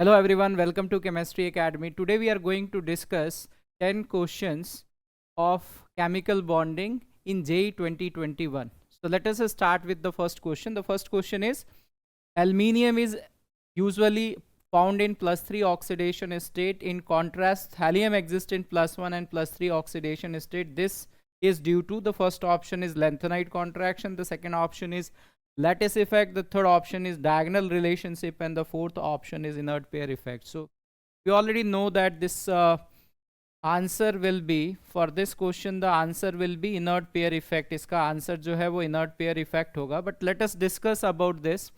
Hello everyone, welcome to Chemistry Academy. Today we are going to discuss 10 questions of chemical bonding in JEE 2021. So let us start with the first question. The first question is, aluminium is usually found in +3 oxidation state. In contrast, thallium exists in +1 and +3 oxidation state. This is due to, the first option is lanthanide contraction, the second option is lattice effect, the third option is diagonal relationship, and the fourth option is inert pair effect. So we already know that this answer will be, for this question the answer will be inert pair effect. इसका answer जो है वो inert pair effect होगा. But let us discuss about this.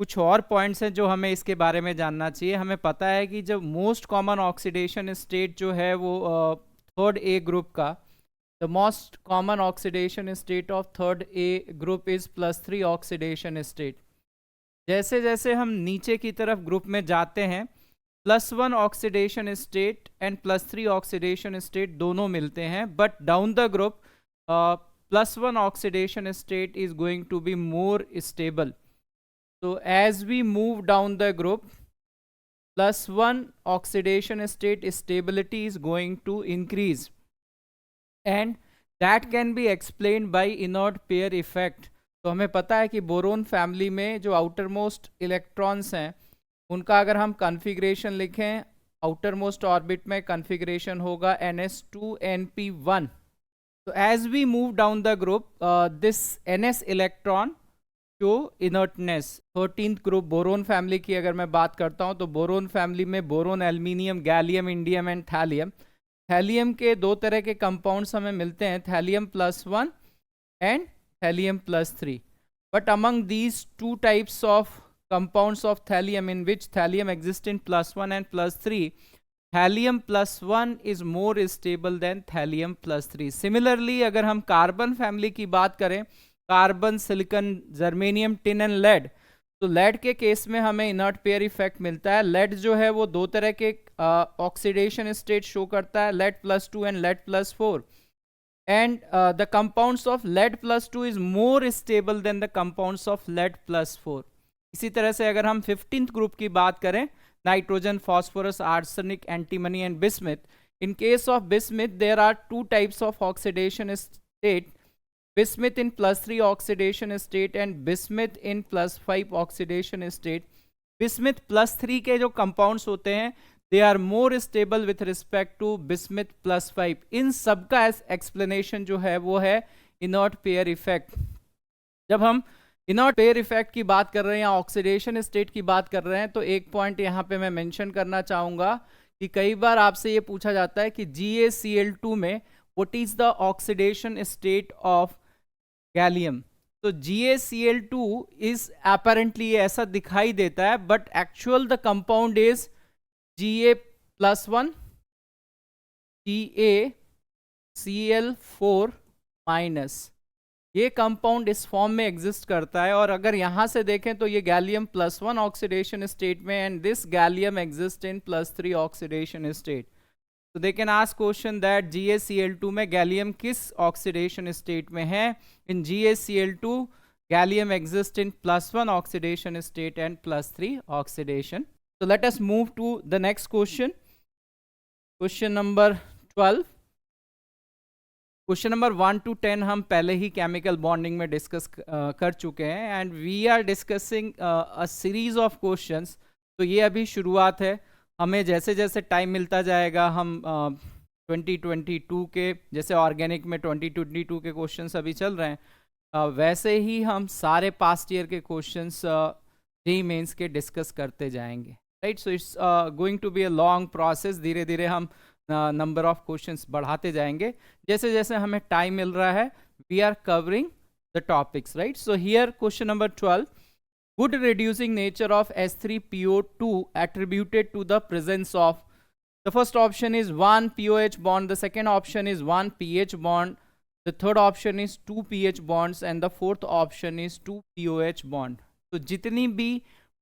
कुछ और points हैं जो हमें इसके बारे में जानना चाहिए. हमें पता है कि जब मोस्ट कॉमन ऑक्सीडेशन स्टेट जो है वो थर्ड ए ग्रुप का, the most common oxidation state of third A group is +3 oxidation state. जैसे जैसे हम नीचे की तरफ ग्रुप में जाते हैं, +1 oxidation state and +3 oxidation state दोनों मिलते हैं, but down the group +1 oxidation state is going to be more stable. So as we move down the group, +1 oxidation state stability is going to increase, and that can be explained by inert pair effect. तो हमें पता है कि boron family में जो outer most electrons हैं उनका अगर हम कन्फिग्रेशन लिखें, आउटर मोस्ट ऑर्बिट में कन्फिग्रेशन होगा ns2np1. तो as we move down the group, this ns electron जो inertness, 13th group boron family की अगर मैं बात करता हूं तो बोरोन फैमिली में boron, aluminium, gallium, indium and thallium. Thallium के दो तरह के कंपाउंड्स हमें मिलते हैं, thallium +1 and thallium +3. But among these two types of compounds of thallium in which thallium exists in +1 and +3, thallium +1 is more stable than thallium +3. Similarly, अगर हम carbon family की बात करें, carbon, silicon, germanium, tin and lead, तो lead के case में हमें inert pair effect मिलता है. लेड जो है वो दो तरह के ऑक्सीडेशन स्टेट शो करता है, lead +2 and lead +4, and the compounds of lead +2 is more stable than the compounds of lead +4. इसी तरह से अगर हम 15th ग्रुप की बात करें, nitrogen, phosphorus, arsenic, antimony and bismuth. In case of bismuth there are two types of oxidation state, bismuth in +3 oxidation state and bismuth in +5 oxidation state. bismuth +3 के जो compounds होते हैं they are more stable with respect to bismuth +5. इन सब का explanation जो है वो है inert pair effect. जब हम inert pair effect की बात कर रहे हैं या oxidation state की बात कर रहे हैं तो एक point यहाँ पे मैं mention करना चाहूँगा कि कई बार आपसे ये पूछा जाता है कि GaCl2 में what is the oxidation state of gallium. तो GaCl2 इज apparently ऐसा दिखाई देता है, but actual the compound is Ga+1 GaCl4-. ये कंपाउंड इस फॉर्म में एग्जिस्ट करता है, और अगर यहां से देखें तो ये गैलियम +1 ऑक्सीडेशन स्टेट में, and this gallium exist in +3 oxidation state. तो they can ask question that GaCl2 में गैलियम किस ऑक्सीडेशन स्टेट में है. In GaCl2 gallium exist in +1 oxidation state and +3 oxidation. So let us move to the next question. Question number 12. Question number 1 to 10 हम पहले ही chemical bonding में discuss कर चुके हैं, and we are discussing a series of questions. तो ये अभी शुरुआत है. हमें जैसे जैसे टाइम मिलता जाएगा हम 2022 के, जैसे ऑर्गेनिक में 2022 के क्वेश्चंस अभी चल रहे हैं, वैसे ही हम सारे पास्ट ईयर के क्वेश्चंस जेईई मेंस के डिस्कस करते जाएंगे, right. So it's going to be a long process. धीरे धीरे हम नंबर ऑफ क्वेश्चंस बढ़ाते जाएंगे जैसे जैसे हमें टाइम मिल रहा है. We are covering the topics, right. So here question number 12. Good reducing nature of H3PO2 attributed to the presence of, the first option is 1 POH bond, the second option is 1 pH bond, the third option is 2 pH bonds, and the fourth option is 2 POH bond. तो जितनी भी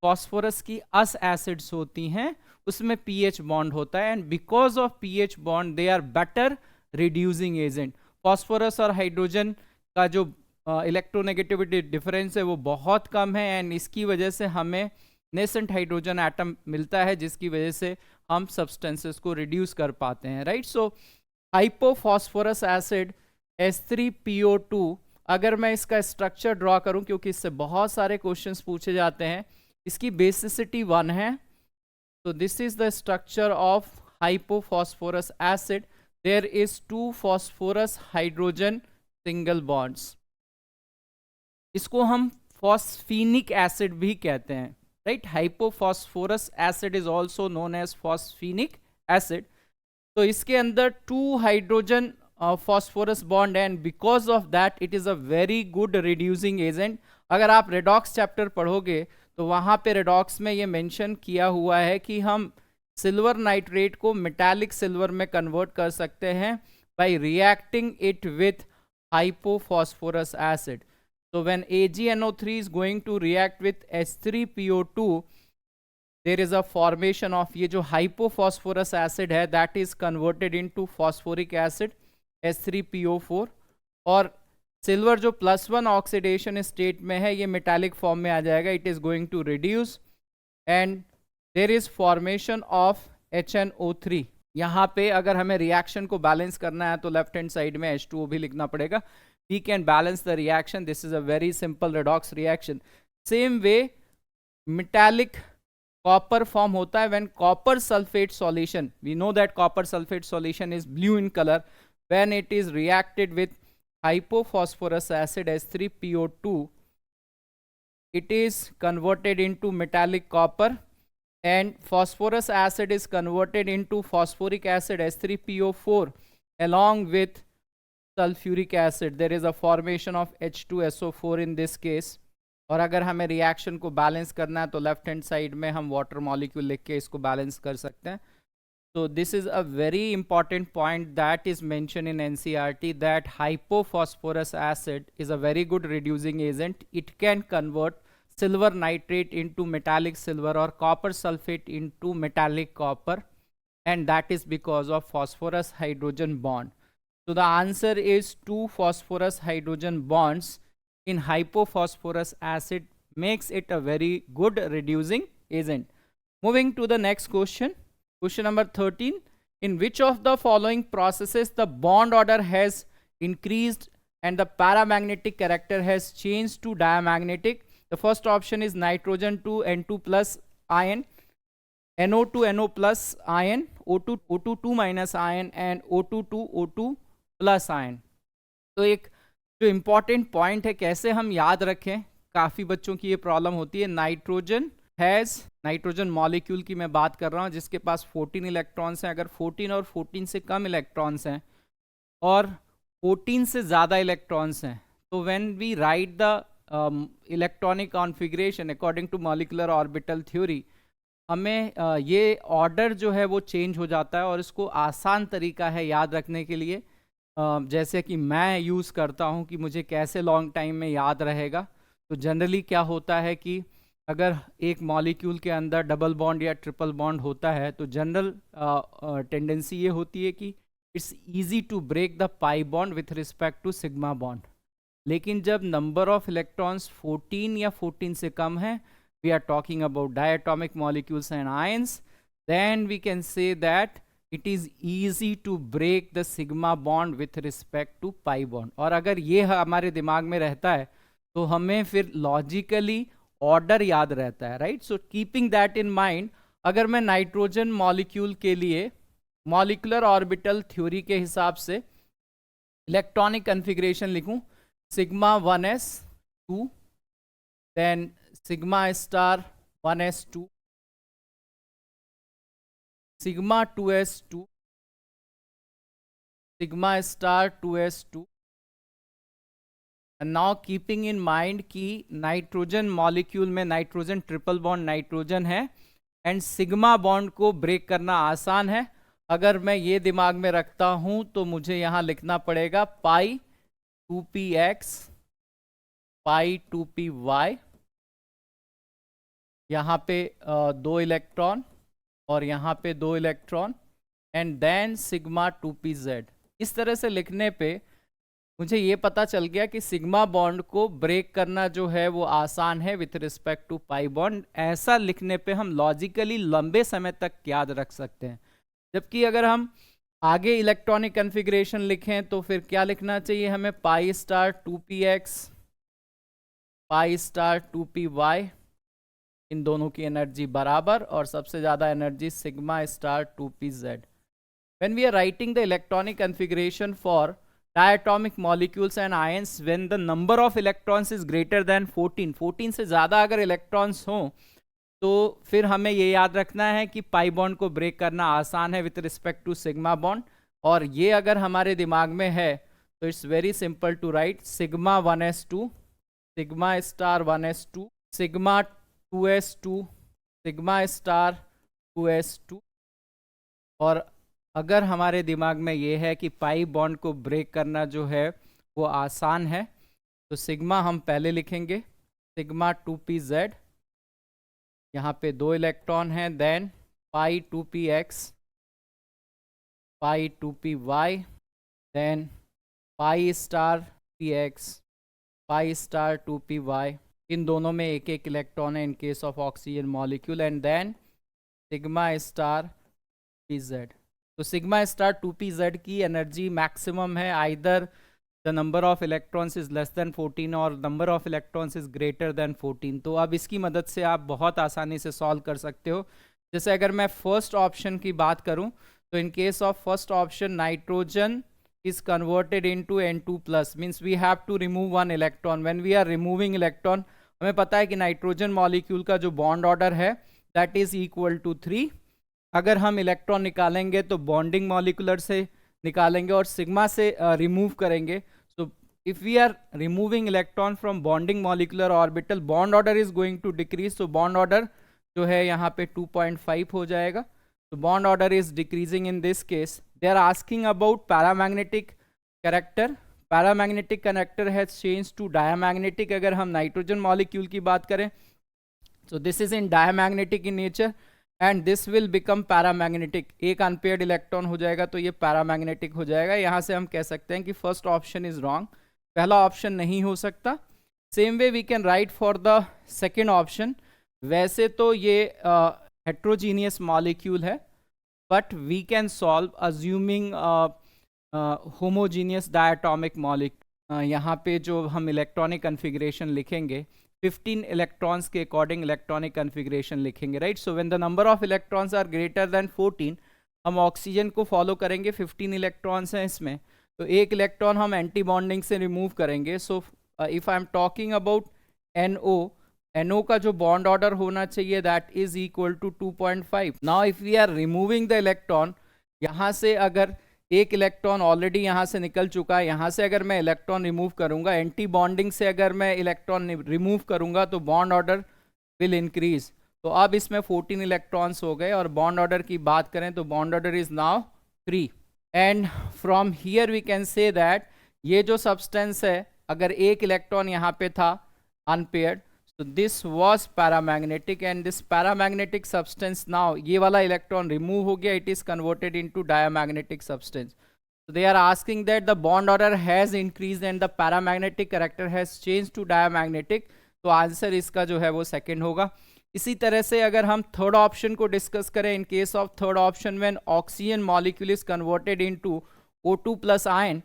phosphorus की अस acids होती हैं उसमें pH bond होता है, and because of pH bond they are better reducing agent. Phosphorus और हाइड्रोजन का जो इलेक्ट्रोनेगेटिविटी डिफरेंस है वो बहुत कम है, एंड इसकी वजह से हमें नेसेंट हाइड्रोजन एटम मिलता है, जिसकी वजह से हम सब्सटेंसेस को रिड्यूस कर पाते हैं, राइट। सो हाइपोफॉस्फोरस एसिड H3PO2, अगर मैं इसका स्ट्रक्चर ड्रॉ करूं, क्योंकि इससे बहुत सारे क्वेश्चंस पूछे जाते हैं, इसकी बेसिसिटी 1 है। तो this is the structure of hypophosphorous acid. There is 2 phosphorus hydrogen single bonds. इसको हम फॉस्फीनिक एसिड भी कहते हैं, right. Hypophosphorous acid is also known as phosphinic acid. तो इसके अंदर 2 hydrogen phosphorus bond and because of that it is a very good reducing agent. अगर आप रेडॉक्स चैप्टर पढ़ोगे तो वहां पे रेडॉक्स में ये मेंशन किया हुआ है कि हम सिल्वर नाइट्रेट को मेटालिक सिल्वर में कन्वर्ट कर सकते हैं bye reacting it with hypophosphorous acid. So when AgNO3 is going to react with H3PO2, there is a formation of ये जो hypophosphorus acid है that is converted into phosphoric acid H3PO4, और silver जो +1 oxidation state में है ये metallic form में आ जाएगा, it is going to reduce and there is formation of HNO3। यहाँ पे अगर हमें रिएक्शन को बैलेंस करना है तो लेफ्ट हैंड साइड में H2O भी लिखना पड़ेगा। We can balance the reaction. This is a very simple redox reaction. Same way metallic copper form होता है when copper sulfate solution, we know that copper sulfate solution is blue in color, when it is reacted with hypophosphorus acid H3PO2, it is converted into metallic copper and phosphorus acid is converted into phosphoric acid H3PO4 along with sulfuric acid. There is a formation of H2SO4 in this case. और अगर हमें reaction को balance करना है तो left hand side में हम water molecule लिख के इसको बैलेंस कर सकते हैं। So this is a very important point that is mentioned in NCERT, that hypophosphorus acid is a very good reducing agent. It can convert silver nitrate into metallic silver or copper sulfate into metallic copper, and that is because of phosphorus hydrogen bond. So the answer is 2 phosphorus hydrogen bonds in hypophosphorus acid makes it a very good reducing agent. Moving to the next question. Question number 13. In which of the following processes the bond order has increased and the paramagnetic character has changed to diamagnetic? The first option is nitrogen to N2 plus ion, NO to NO plus ion, O2 O2 2 minus ion and O2 to O2 plus ion. तो एक जो important point है कैसे हम याद रखें, काफ़ी बच्चों की ये प्रॉब्लम होती है। नाइट्रोजन मॉलिक्यूल की मैं बात कर रहा हूँ जिसके पास 14 इलेक्ट्रॉन्स हैं। अगर 14 और 14 से कम इलेक्ट्रॉन्स हैं और 14 से ज़्यादा इलेक्ट्रॉन्स हैं, तो when we write the electronic configuration according to molecular orbital theory, हमें ये ऑर्डर जो है वो चेंज हो जाता है। और इसको आसान तरीका है याद रखने के लिए, जैसे कि मैं यूज़ करता हूँ कि मुझे कैसे लॉन्ग टाइम में याद रहेगा। तो जनरली क्या होता है कि अगर एक मॉलिक्यूल के अंदर डबल बॉन्ड या ट्रिपल बॉन्ड होता है तो जनरल टेंडेंसी ये होती है कि it's easy to break the pi bond with respect to sigma bond. लेकिन जब नंबर ऑफ इलेक्ट्रॉन्स 14 या 14 से कम है, we are talking about diatomic molecules and ions, then we can say that it is easy to break the sigma bond with respect to pi bond। और अगर ये हमारे दिमाग में रहता है तो हमें फिर लॉजिकली ऑर्डर याद रहता है, right. So keeping that in mind, अगर मैं नाइट्रोजन मॉलिक्यूल के लिए मॉलिक्यूलर ऑर्बिटल थ्योरी के हिसाब से इलेक्ट्रॉनिक कन्फिग्रेशन लिखूं, sigma 1s2, then sigma star 1s2, sigma 2s2, sigma star 2s2, and now keeping in mind कि नाइट्रोजन मॉलिक्यूल में नाइट्रोजन ट्रिपल बॉन्ड नाइट्रोजन है एंड सिग्मा बॉन्ड को ब्रेक करना आसान है। अगर मैं ये दिमाग में रखता हूं तो मुझे यहाँ लिखना पड़ेगा पाई 2px, पाई 2py, यहाँ पे 2 इलेक्ट्रॉन और यहाँ पे 2 electron and then sigma 2pz। इस तरह से लिखने पे मुझे ये पता चल गया कि सिग्मा बॉन्ड को ब्रेक करना जो है वो आसान है with respect to pi bond. ऐसा लिखने पे हम लॉजिकली लंबे समय तक याद रख सकते हैं। जबकि अगर हम आगे इलेक्ट्रॉनिक कन्फिग्रेशन लिखें तो फिर क्या लिखना चाहिए हमें, पाई स्टार 2px पाई स्टार 2py, इन दोनों की एनर्जी बराबर और सबसे ज़्यादा energy sigma star 2pz। When we are writing the electronic configuration for diatomic molecules and ions, when the number of electrons is greater than 14 से ज़्यादा अगर इलेक्ट्रॉन्स हों तो फिर हमें ये याद रखना है कि पाई बॉन्ड को ब्रेक करना आसान है with respect to sigma bond. और ये अगर हमारे दिमाग में है तो it's very simple to write sigma 1s2 sigma star 1s2 sigma 2s2 sigma star 2s2। और अगर हमारे दिमाग में ये है कि पाई बॉन्ड को ब्रेक करना जो है वो आसान है तो सिग्मा हम पहले लिखेंगे सिग्मा 2pz, यहाँ पे 2 इलेक्ट्रॉन हैं, then pi 2px pi 2py, then pi star px pi star 2py, इन दोनों में एक एक इलेक्ट्रॉन है in case of oxygen molecule, and then sigma star pz। तो सिग्मा स्टार 2pz की एनर्जी मैक्सिमम है either the number of electrons is less than 14 और number of electrons is greater than 14। तो अब इसकी मदद से आप बहुत आसानी से सॉल्व कर सकते हो। जैसे अगर मैं फर्स्ट ऑप्शन की बात करूं तो इन case of first option nitrogen is converted into N2+, means we have to remove one electron. When we are removing electron, हमें पता है कि नाइट्रोजन मॉलिक्यूल का जो बॉन्ड ऑर्डर है that is equal to 3। अगर हम इलेक्ट्रॉन निकालेंगे तो बॉन्डिंग मॉलिकुलर से निकालेंगे और सिग्मा से रिमूव करेंगे। So if we are removing electron from bonding molecular orbital, bond order is going to decrease. तो बॉन्ड ऑर्डर जो है यहाँ पे 2.5 हो जाएगा। तो bond order is decreasing in this case. They are asking about paramagnetic character. Paramagnetic character has change to diamagnetic अगर हम नाइट्रोजन मॉलिक्यूल की बात करें। So this is in diamagnetic in nature and this will become paramagnetic. एक unpaired electron हो जाएगा तो ये पैरामैग्नेटिक हो जाएगा। यहाँ से हम कह सकते हैं कि फर्स्ट ऑप्शन इज रॉन्ग, पहला ऑप्शन नहीं हो सकता। Same way we can write for the second option. वैसे तो ये हेट्रोजीनियस मॉलिक्यूल है but we can solve assuming homogeneous diatomic molecule. यहाँ पे जो हम इलेक्ट्रॉनिक कन्फिग्रेशन लिखेंगे 15 इलेक्ट्रॉन्स के अकॉर्डिंग इलेक्ट्रॉनिक कन्फिग्रेशन लिखेंगे, right. So when the number of electrons are greater than 14 हम ऑक्सीजन को फॉलो करेंगे। 15 इलेक्ट्रॉन्स हैं इसमें, तो एक इलेक्ट्रॉन हम एंटी बॉन्डिंग से रिमूव करेंगे। So if I am talking about NO का जो बॉन्ड ऑर्डर होना चाहिए that is equal to 2.5। Now if we are removing the electron, यहाँ से अगर एक इलेक्ट्रॉन ऑलरेडी यहाँ से निकल चुका है, यहाँ से अगर मैं इलेक्ट्रॉन रिमूव करूँगा, एंटी बॉन्डिंग से अगर मैं इलेक्ट्रॉन रिमूव करूँगा तो बॉन्ड ऑर्डर विल इंक्रीज। तो अब इसमें 14 इलेक्ट्रॉन्स हो गए और बॉन्ड ऑर्डर की बात करें तो bond order is now 3। And from here we can say that ये जो सब्सटेंस है अगर एक इलेक्ट्रॉन यहाँ पे था unpaired, so this was paramagnetic and this paramagnetic substance now ये वाला इलेक्ट्रॉन रिमूव हो गया, it is converted into diamagnetic substance। so they are asking that the bond order has increased and the paramagnetic character has changed to diamagnetic। तो answer इसका जो है वो second होगा। इसी तरह से अगर हम थर्ड ऑप्शन को डिस्कस करें, इन case of third option when oxygen molecule is converted into O2+ ion,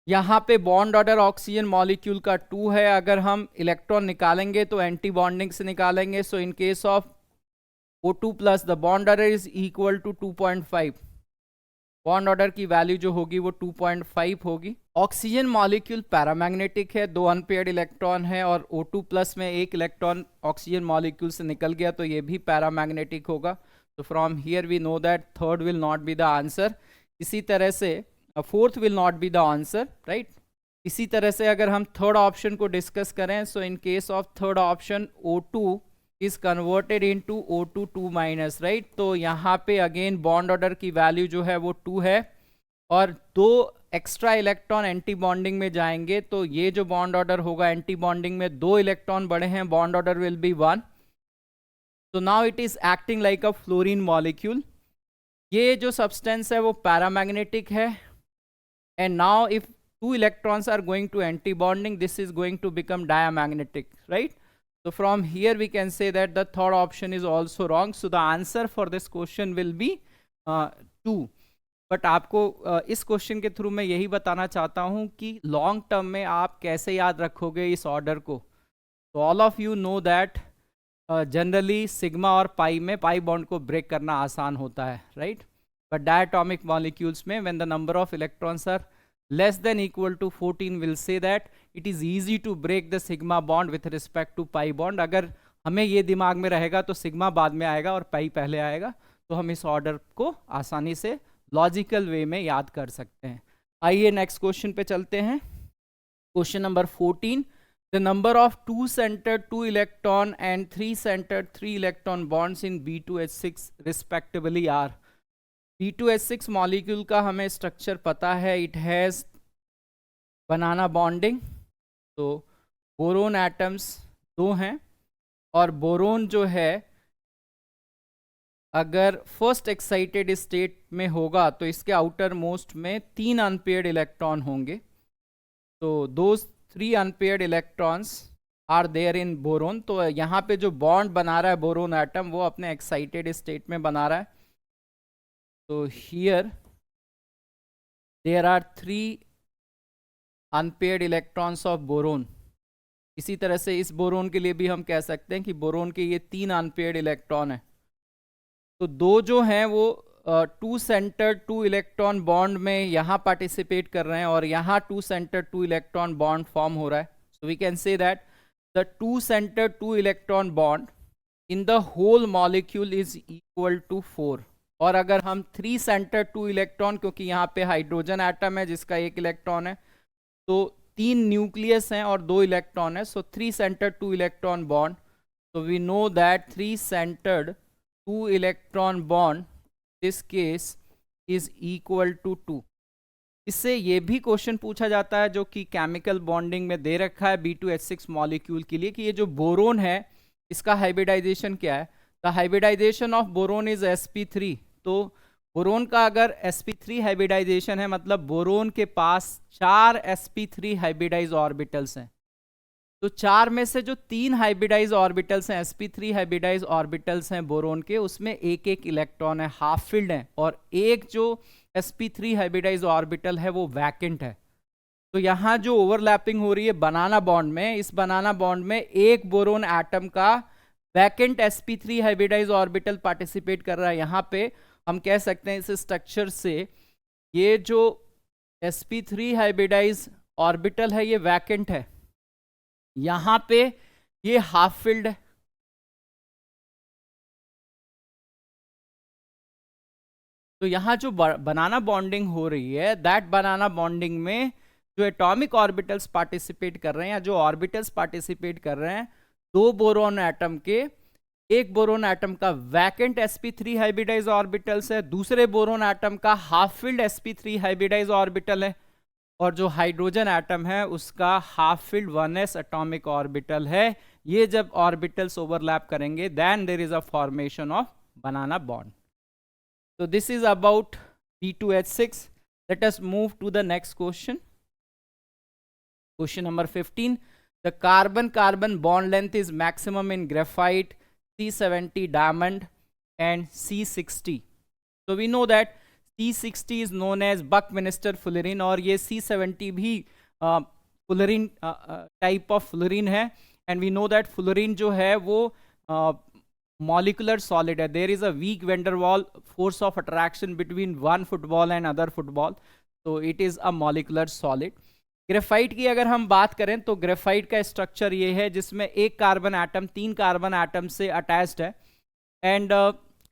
यहाँ पे बॉन्ड ऑर्डर ऑक्सीजन मॉलिक्यूल का 2 है। अगर हम इलेक्ट्रॉन निकालेंगे तो एंटी बॉन्डिंग से निकालेंगे। So in case of O2+ the bond order is equal to 2.5। Bond order की वैल्यू जो होगी वो 2.5 होगी। ऑक्सीजन मॉलिक्यूल पैरामैग्नेटिक है, 2 अनपेयर्ड इलेक्ट्रॉन है और O2+ में एक इलेक्ट्रॉन ऑक्सीजन मॉलिक्यूल से निकल गया तो ये भी पैरामैग्नेटिक होगा। तो from here we know that third will not be the answer. इसी तरह से fourth will not be the answer, right. इसी तरह से अगर हम थर्ड ऑप्शन को डिस्कस करें, so in case of third option O2 is converted into O2-2-, right. तो यहाँ पे अगेन बॉन्ड ऑर्डर की वैल्यू जो है वो 2 है और 2 एक्स्ट्रा इलेक्ट्रॉन एंटी बॉन्डिंग में जाएंगे तो ये जो बॉन्ड ऑर्डर होगा एंटी बॉन्डिंग में 2 इलेक्ट्रॉन बढ़े हैं, बॉन्ड ऑर्डर विल बी 1। तो now it is acting like a fluorine molecule. ये जो सब्सटेंस है वो पैरामैग्नेटिक है and now if two electrons are going to anti-bonding, this is going to become diamagnetic, right? So from here we can say that the third option is also wrong. So the answer for this question will be 2. But आपको इस question के through मैं यही बताना चाहता हूँ कि long term में आप कैसे याद रखोगे इस ऑर्डर को. तो all of you know that generally sigma और पाई में पाई बॉन्ड को ब्रेक करना आसान होता है, राइट? बट डायटोमिक मॉलिक्यूल्स में when the number of electrons are less than equal to 14 will say that it is easy to break the sigma bond with respect to pi bond. अगर हमें ये दिमाग में रहेगा तो सिग्मा बाद में आएगा और पाई पहले आएगा, तो हम इस ऑर्डर को आसानी से लॉजिकल वे में याद कर सकते हैं. आइए नेक्स्ट क्वेश्चन पे चलते हैं. Question number 14. The number of 2-centered 2 electron and 3-centered 3 electron bonds in B2H6 respectively are. B2H6 molecule का हमें स्ट्रक्चर पता है. It has banana bonding. तो बोरोन एटम्स 2 हैं और बोरोन जो है अगर फर्स्ट एक्साइटेड स्टेट में होगा तो इसके आउटर मोस्ट में 3 अनपेयर्ड इलेक्ट्रॉन होंगे. तो those 3 unpaired electrons are there in boron. तो यहाँ पे जो बॉन्ड बना रहा है बोरोन एटम वो अपने एक्साइटेड स्टेट में बना रहा है. So here there are 3 unpaired electrons of boron. इसी तरह से इस बोरोन के लिए भी हम कह सकते हैं कि बोरोन के ये 3 अनपेयर्ड इलेक्ट्रॉन हैं. तो 2 जो हैं वो 2 सेंटर्ड 2 इलेक्ट्रॉन बॉन्ड में यहाँ पार्टिसिपेट कर रहे हैं और यहाँ 2 सेंटर्ड 2 इलेक्ट्रॉन बॉन्ड फॉर्म हो रहा है. So we can say that the 2 centred 2 electron bond in the whole molecule is equal to 4. और अगर हम 3 सेंटर 2 इलेक्ट्रॉन, क्योंकि यहाँ पे हाइड्रोजन एटम है जिसका 1 इलेक्ट्रॉन है, तो 3 न्यूक्लियस हैं और 2 इलेक्ट्रॉन है. सो 3 centre 2 electron bond. So we know that 3-centered 2-electron bond this case is equal to 2. इससे ये भी क्वेश्चन पूछा जाता है जो कि केमिकल बॉन्डिंग में दे रखा है B2H6 मॉलिक्यूल के लिए कि ये जो बोरोन है इसका हाइब्रिडाइजेशन क्या है. The hybridisation of boron is sp3. तो बोरोन का अगर sp3 हाइब्रिडाइजेशन है मतलब बोरोन के पास 4 sp3 हाइब्रिडाइज ऑर्बिटल्स हैं. तो 4 में से जो 3 हाइब्रिडाइज ऑर्बिटल्स हैं sp3 हाइब्रिडाइज ऑर्बिटल्स हैं बोरोन के, उसमें एक एक इलेक्ट्रॉन है, हाफ फील्ड है, और एक जो sp3 हाइब्रिडाइज ऑर्बिटल है वो वैकेंट है. तो यहाँ जो ओवरलैपिंग हो रही है बनाना बॉन्ड में, इस बनाना बॉन्ड में एक बोरोन एटम का vacant sp3 hybridise orbital participate कर रहा है. यहाँ पे हम कह सकते हैं इस स्ट्रक्चर से ये जो sp3 हाइब्रिडाइज ऑर्बिटल है ये वैकेंट है, यहाँ पे ये हाफ फील्ड है. तो यहाँ जो बनाना बॉन्डिंग हो रही है, दैट बनाना बॉन्डिंग में जो एटॉमिक ऑर्बिटल्स पार्टिसिपेट कर रहे हैं या जो ऑर्बिटल्स पार्टिसिपेट कर रहे हैं, 2 बोरोन एटम के, एक बोरोन एटम का वैकेंट sp3 हाइब्रिडाइज ऑर्बिटल्स है, दूसरे बोरोन एटम का half filled sp3 hybridise orbital है, और जो हाइड्रोजन एटम है उसका half field 1s atomic orbital है. ये जब ऑर्बिटल्स ओवरलैप करेंगे then there is a formation of banana bond. So this is about B2H6. Let us move to the next question. Question number 15. The carbon-carbon bond length is maximum in graphite, C70 diamond and C60. So we know that C60 is known as Buckminster fullerene और ये C70 भी fullerene type of fullerene है. And we know that fullerene जो है वो molecular solid है. There is a weak van der Waals force of attraction between one football and other football. So it is a molecular solid. Graphite की अगर हम बात करें तो ग्रेफाइट का स्ट्रक्चर ये है जिसमें एक कार्बन एटम 3 कार्बन एटम से अटैच्ड है, and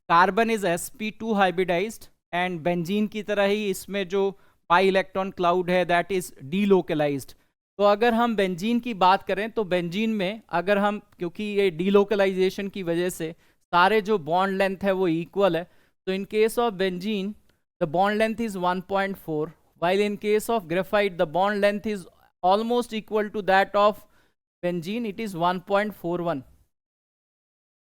carbon is sp2 hybridised, and benzene की तरह ही इसमें जो पाई इलेक्ट्रॉन क्लाउड है दैट इज डीलोकलाइज्ड. तो अगर हम बेंजीन की बात करें तो बेंजीन में अगर हम, क्योंकि ये डीलोकलाइजेशन की वजह से सारे जो बॉन्ड लेंथ है वो इक्वल है, तो इन case of benzene the bond length is 1.4, while in case of graphite the bond length is almost equal to that of benzene, it is 1.41.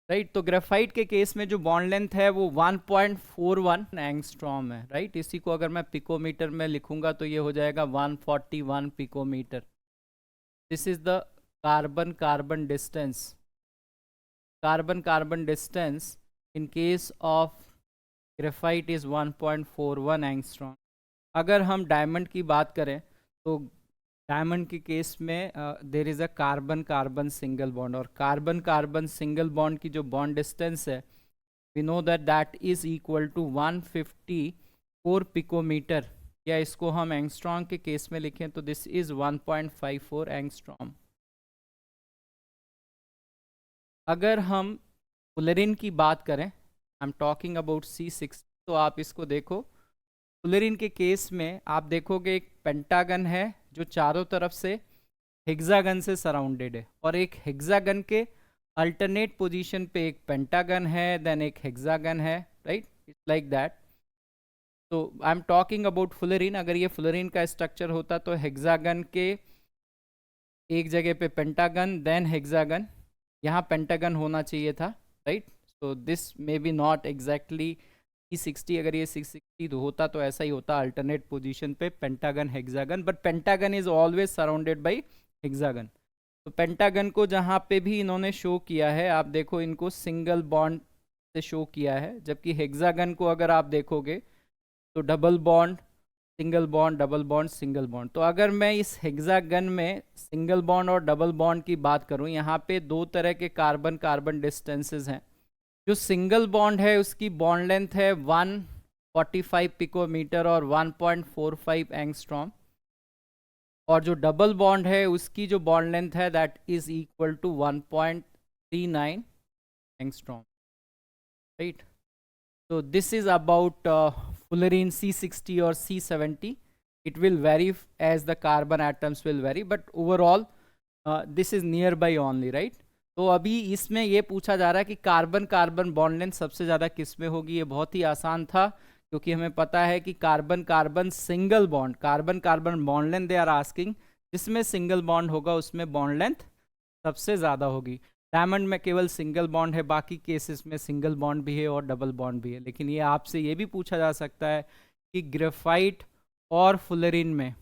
Right. तो ग्रेफाइट के केस में जो बॉन्ड लेंथ है वो 1.41 एंगस्ट्रॉम है, right. इसी को अगर मैं पिकोमीटर में लिखूंगा तो ये हो जाएगा 141 picometre. This is the carbon carbon distance, carbon carbon distance in case of graphite is 1.41 angstrom. अगर हम डायमंड की बात करें तो डायमंड के केस में there is a carbon carbon single bond, और कार्बन कार्बन सिंगल बॉन्ड की जो बॉन्ड डिस्टेंस है we know that that is equal to 154 picometre, या इसको हम एंगस्ट्रॉम के केस में लिखें तो दिस इज 1.54 एंगस्ट्रॉम। अगर हम फुलेरिन की बात करें, आई एम टॉकिंग अबाउट C6, तो आप इसको देखो। फुलेरिन के केस में आप देखोगे एक पेंटागन है जो चारों तरफ से हेक्सागन से सराउंडेड है, और एक हेक्सागन के अल्टरनेट पोजीशन पे एक पेंटागन है, देन एक हेक्सागन है, राइट, इट्स लाइक दैट। तो I am talking about fullerene. अगर ये फुलेरिन का स्ट्रक्चर होता तो हेक्सागन के एक जगह पे पेंटागन देन हेक्सागन, यहाँ पेंटागन होना चाहिए था, right. So this may be not exactly C60, अगर ये 660 होता तो ऐसा ही होता, अल्टरनेट पोजीशन पे pentagon hexagon, but pentagon is always surrounded by hexagon. तो पेंटागन को जहाँ पे भी इन्होंने शो किया है आप देखो इनको सिंगल बॉन्ड से शो किया है, जबकि हेक्सागन को अगर आप देखोगे तो double bond single bond double bond single bond. तो अगर मैं इस हेक्सागन में सिंगल बॉन्ड और डबल बॉन्ड की बात करूँ, यहाँ पे दो तरह के कार्बन कार्बन डिस्टेंसेस हैं। जो सिंगल बॉन्ड है उसकी बॉन्ड लेंथ है 145 पिकोमीटर और 1.45 एंगस्ट्रॉम, और जो डबल बॉन्ड है उसकी जो बॉन्ड लेंथ है that is equal to 1.39 angstrom, right. तो this is about fullerene C60 और C70. It will vary as the carbon atoms will vary, but overall this is nearby only, right? तो अभी इसमें ये पूछा जा रहा है कि कार्बन कार्बन बॉन्ड लेंथ सबसे ज़्यादा किस में होगी। ये बहुत ही आसान था क्योंकि हमें पता है कि carbon carbon single bond, carbon carbon bond length they are asking, जिसमें सिंगल बॉन्ड होगा उसमें बॉन्ड लेंथ सबसे ज़्यादा होगी। डायमंड में केवल सिंगल बॉन्ड है, बाकी केसेस में सिंगल बॉन्ड भी है और डबल बॉन्ड भी है। लेकिन ये आपसे ये भी पूछा जा सकता है कि ग्रेफाइट और फुलेरिन में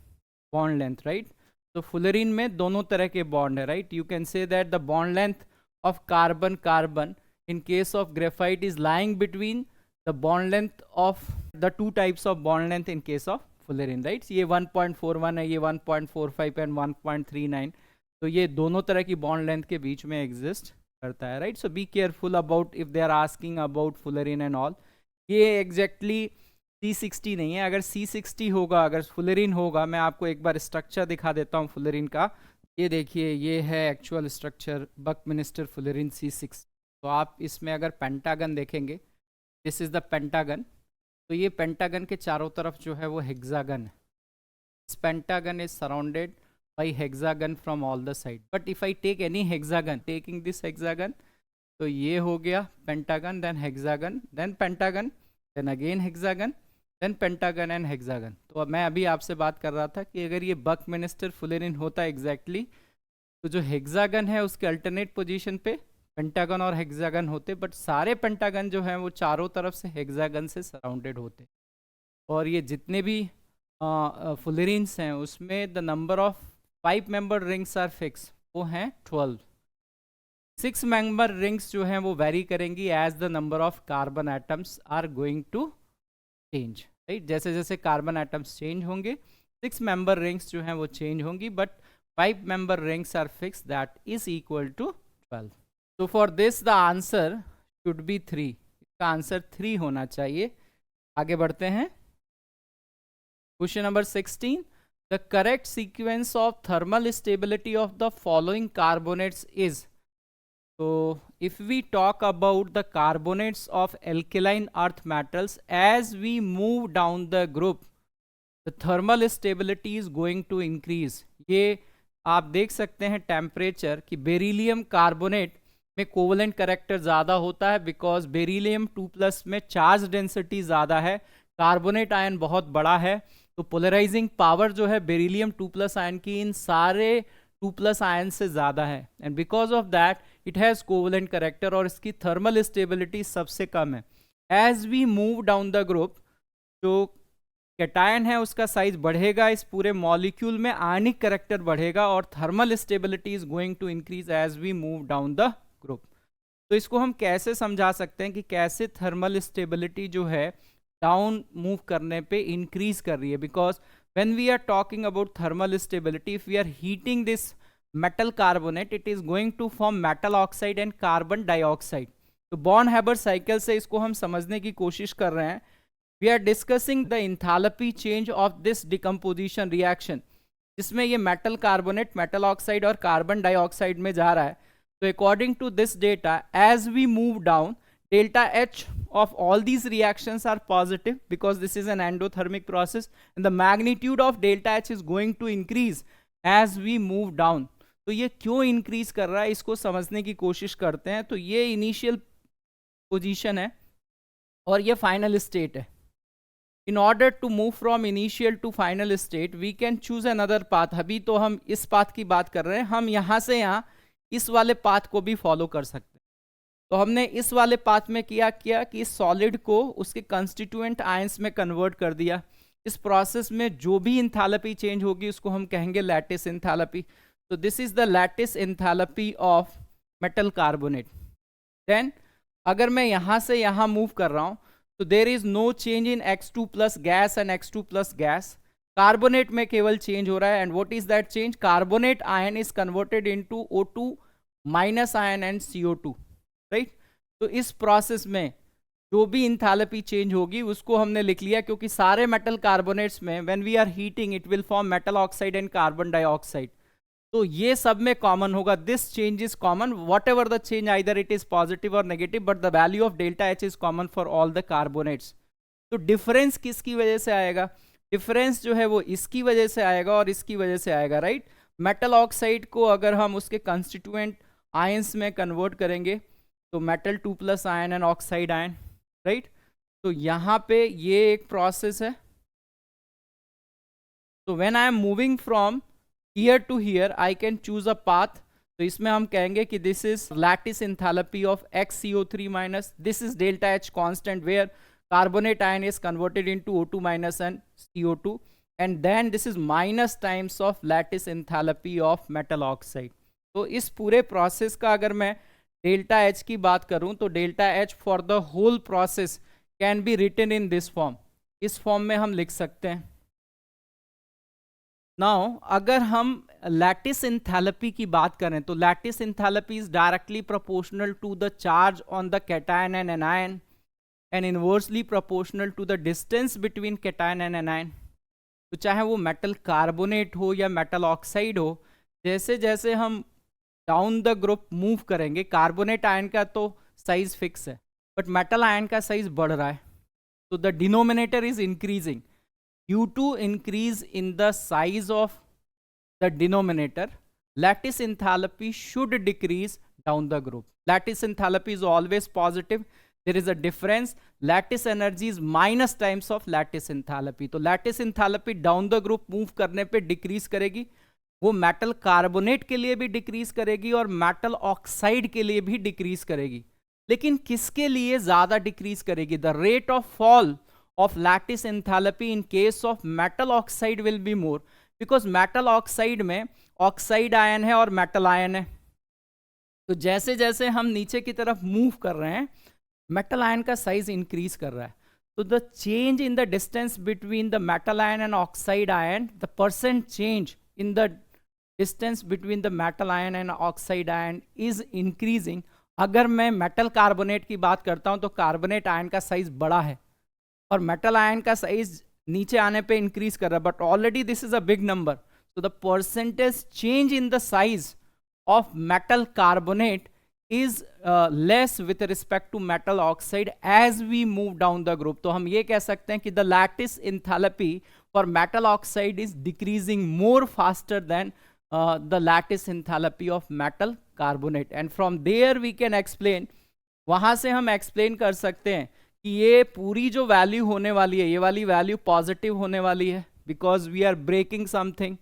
बॉन्ड लेंथ, राइट। तो फुलेरिन में दोनों तरह के बॉन्ड है, right. You can say that the bond length of carbon carbon in case of graphite is lying between the bond length of the two types of bond length in case of fullerene, right? ये 1.41 है, ये 1.45 and 1.39, तो ये दोनों तरह की bond length के बीच में एग्जिस्ट करता है, right. So be careful about if they are asking about fullerene and all. ये एग्जैक्टली C60 नहीं है। अगर C60 होगा, अगर फुलेरिन होगा, मैं आपको एक बार स्ट्रक्चर दिखा देता हूँ फुलेरिन का। ये देखिए, ये है एक्चुअल स्ट्रक्चर बकमिनिस्टर फुलेरिन C6। तो आप इसमें अगर पेंटागन देखेंगे, दिस इज द पेंटागन, तो ये पेंटागन के चारों तरफ जो है वो हेक्सागन है। This pentagon is surrounded by hexagon from all the side, but if I take any hexagon, taking this hexagon, तो ये हो गया pentagon, then hexagon, then pentagon, then again hexagon, then pentagon and hexagon. तो अब मैं अभी आपसे बात कर रहा था कि अगर ये बकमिनिस्टर फुलेरिन होता एग्जैक्टली, तो जो हेक्सागन है उसके अल्टरनेट पोजीशन पे पेंटागन और हेक्सागन होते, बट सारे पेंटागन जो हैं वो चारों तरफ से हेक्सागन से सराउंडेड होते। और ये जितने भी फुलेरिन्स हैं उसमें the number of 5 member rings are fix, वो हैं 12। 6 मेंबर रिंग्स जो हैं वो वेरी करेंगी as the number of carbon atoms are going to change, right. जैसे जैसे कार्बन एटम्स चेंज होंगे 6 मेंबर रिंग्स जो हैं वो चेंज होंगी, but 5 member rings are fix, that is equal to 12। So for this the answer should be 3. इसका answer 3 होना चाहिए। आगे बढ़ते हैं। Question number 16, the correct sequence of thermal stability of the following carbonates is. So if we talk about the carbonates of alkaline earth metals, as we move down the group, the thermal stability is going to increase. ये आप देख सकते हैं temperature कि beryllium carbonate में covalent character ज़्यादा होता है, बिकॉज बेरिलियम 2+ में चार्ज डेंसिटी ज़्यादा है, कार्बोनेट आयन बहुत बड़ा है, तो पोलराइजिंग पावर जो है बेरिलियम 2+ आयन की इन सारे 2+ आयन से ज़्यादा है, and because of that it has covalent character और इसकी थर्मल स्टेबिलिटी सबसे कम है. As we move down the group, जो कैटायन है उसका साइज बढ़ेगा, इस पूरे मॉलिक्यूल में आयनिक करेक्टर बढ़ेगा और thermal stability is going to increase as we move down the group. तो इसको हम कैसे समझा सकते हैं कि कैसे थर्मल स्टेबिलिटी जो है डाउन मूव करने पे इंक्रीज कर रही है. Because when we are talking about thermal stability, if we are heating this metal carbonate, it is going to form metal oxide and carbon dioxide. तो बॉर्न-हैबर साइकिल से इसको हम समझने की कोशिश कर रहे हैं. We are discussing the enthalpy change of this decomposition reaction, जिसमें ये मेटल कार्बोनेट मेटल ऑक्साइड और कार्बन डाइऑक्साइड में जा रहा है. तो according to this data, as we move down, delta H of all these reactions are positive because this is an endothermic process, and the magnitude of delta H is going to increase as we move down. तो ये क्यों increase कर रहा है, इसको समझने की कोशिश करते हैं. तो ये इनिशियल पोजीशन है और ये फाइनल स्टेट है. In order to move from initial to final state, we can choose another path. अभी तो हम इस पाथ की बात कर रहे हैं, हम यहाँ से यहाँ इस वाले पाथ को भी फॉलो कर सकते हैं. तो हमने इस वाले पाथ में किया कि इस सॉलिड को उसके कंस्टिट्यूएंट आयंस में कन्वर्ट कर दिया. इस प्रोसेस में जो भी इंथैल्पी चेंज होगी उसको हम कहेंगे लैटिस इंथैल्पी. तो this is the lattice enthalpy of metal carbonate. Then अगर मैं यहाँ से यहाँ मूव कर रहा हूँ, तो there is no change in X2 plus gas and X2 plus gas. Carbonate में केवल चेंज हो रहा है. And what is that change? Carbonate ion is converted into O2 minus ion and CO2, right. तो इस प्रोसेस में जो भी इंथैल्पी चेंज होगी उसको हमने लिख लिया, क्योंकि सारे मेटल कार्बोनेट्स में when we are heating it will form metal oxide and carbon dioxide. तो ये सब में कॉमन होगा. This change is common whatever the change, either it is positive और negative, but the value of delta H is common for all the carbonates. तो difference किसकी वजह से आएगा? डिफरेंस जो है वो इसकी वजह से आएगा और इसकी वजह से आएगा, राइट. मेटल ऑक्साइड को अगर हम उसके कंस्टिट्यूएंट आयंस में कन्वर्ट करेंगे तो metal 2 plus ion and oxide ion, right. तो यहाँ पे ये एक प्रोसेस है. तो when I am moving from here to here, I can choose a path. तो इसमें हम कहेंगे कि this is lattice enthalpy of XCO3 minus, this is delta H constant where carbonate ion is converted into O2 minus and CO2, and then this is minus times of lattice enthalpy of metal oxide. तो इस पूरे process का अगर मैं delta H की बात करूं तो delta H for the whole process can be written in this form. इस फॉर्म में हम लिख सकते हैं. नाउ अगर हम लैटिस इंथैल्पी की बात करें तो lattice enthalpy is directly proportional to the charge on the cation and anion and inversely proportional to the distance between cation and anion. तो चाहे वो मेटल कार्बोनेट हो या मेटल ऑक्साइड हो, जैसे जैसे हम डाउन द ग्रुप मूव करेंगे, कार्बोनेट आयन का तो साइज फिक्स है बट मेटल आयन का साइज बढ़ रहा है. तो the denominator is increasing. Due to increase in the size of the denominator, lattice enthalpy should decrease down the group. Lattice enthalpy is always positive. There is a difference. Lattice energy is minus times of lattice enthalpy. तो lattice enthalpy down the group move करने पे decrease करेगी. वो metal carbonate के लिए भी decrease करेगी और मेटल ऑक्साइड के लिए भी डिक्रीज करेगी. लेकिन किसके लिए ज्यादा डिक्रीज करेगी? The rate of fall of lattice enthalpy in case of metal oxide will be more, because metal oxide में oxide आयन है और metal आयन है. तो जैसे जैसे हम नीचे की तरफ मूव कर रहे हैं मेटल आयन का साइज इंक्रीज कर रहा है. तो the change in the distance between the metal ion and oxide ion, the percent change in the distance between the metal ion and oxide ion is increasing. अगर मैं metal carbonate की बात करता हूं तो कार्बोनेट आयन का size बड़ा है और मेटल आयन का साइज नीचे आने पे इंक्रीज कर रहा है, but already this is a big number. So the percentage change in the size of metal carbonate is less with respect to metal oxide as we move down the group. तो हम ये कह सकते हैं कि the lattice enthalpy for metal oxide is decreasing more faster than the lattice enthalpy of metal carbonate. And from there we can explain, वहां से हम एक्सप्लेन कर सकते हैं कि ये पूरी जो वैल्यू होने वाली है, ये वाली वैल्यू पॉजिटिव होने वाली है, because we are breaking something,